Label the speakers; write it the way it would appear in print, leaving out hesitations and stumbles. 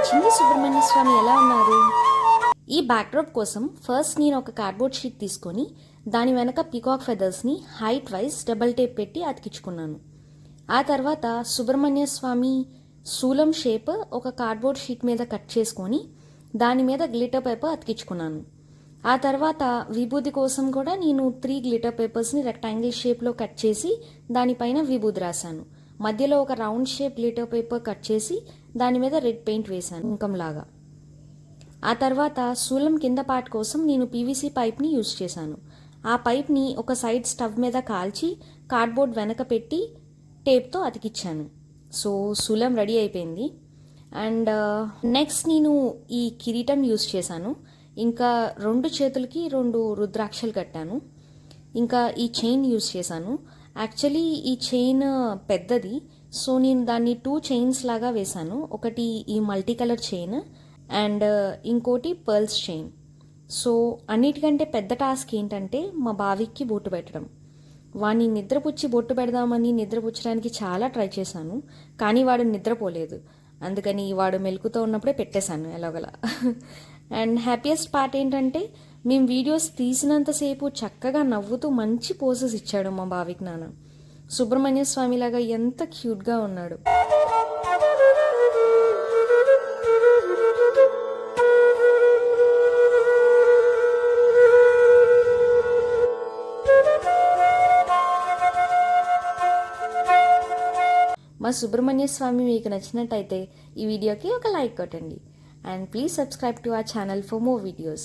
Speaker 1: చిన్ని సుబ్రహ్మణ్య స్వామి ఎలా ఉన్నారు? ఈ బ్యాక్డ్రాప్ కోసం ఫస్ట్ నేను ఒక కార్డ్బోర్డ్ షీట్ తీసుకొని దాని వెనక పీకాక్ ఫెదర్స్ని హైట్ వైజ్ డబల్ టేప్ పెట్టి అతికించుకున్నాను. ఆ తర్వాత సుబ్రహ్మణ్య స్వామి శూలం షేప్ ఒక కార్డ్బోర్డ్ షీట్ మీద కట్ చేసుకొని దాని మీద గ్లిటర్ పేపర్ అతికించుకున్నాను. ఆ తర్వాత విభూది కోసం కూడా నేను 3 గ్లిటర్ పేపర్స్ని రెక్టాంగిల్ షేప్లో కట్ చేసి దానిపైన విభూది రాశాను. మధ్యలో ఒక round shape glitter paper cut చేసి దాని మీద రెడ్ పెయింట్ వేశాను కుంకంలాగా. ఆ తర్వాత శూలం కింద పార్ట్ కోసం నేను పీవీసీ పైప్ని యూజ్ చేశాను. ఆ పైప్ని ఒక సైడ్ స్టవ్ మీద కాల్చి కార్డ్బోర్డ్ వెనక పెట్టి టేప్తో అతికిచ్చాను. సో శూలం రెడీ అయిపోయింది. అండ్ నెక్స్ట్ నేను ఈ కిరీటం యూజ్ చేశాను. ఇంకా 2 చేతులకి 2 రుద్రాక్షలు కట్టాను. ఇంకా ఈ చైన్ యూజ్ చేశాను. యాక్చువల్లీ ఈ చైన్ పెద్దది, సో నేను దాన్ని 2 చైన్స్ లాగా వేశాను. ఒకటి ఈ మల్టీ కలర్ చైన్ అండ్ ఇంకోటి పర్ల్స్ చైన్. సో అన్నిటికంటే పెద్ద టాస్క్ ఏంటంటే మా బావికి బొట్టు పెట్టడం. వాడిని నిద్రపుచ్చి బొట్టు పెడదామని నిద్రపుచ్చడానికి చాలా ట్రై చేశాను, కానీ వాడు నిద్రపోలేదు. అందుకని వాడు మెలకుతో ఉన్నప్పుడే పెట్టేశాను ఎలాగలా. అండ్ హ్యాపీయెస్ట్ పార్ట్ ఏంటంటే మేము వీడియోస్ తీసినంతసేపు చక్కగా నవ్వుతూ మంచి పోజెస్ ఇచ్చాడు మా బావికి నాన్న. సుబ్రహ్మణ్య స్వామిలాగా ఎంత క్యూట్గా ఉన్నాడు. మా సుబ్రహ్మణ్య స్వామి మీకు నచ్చినట్టయితే ఈ వీడియోకి ఒక లైక్ కొట్టండి. And please subscribe to our channel for more videos.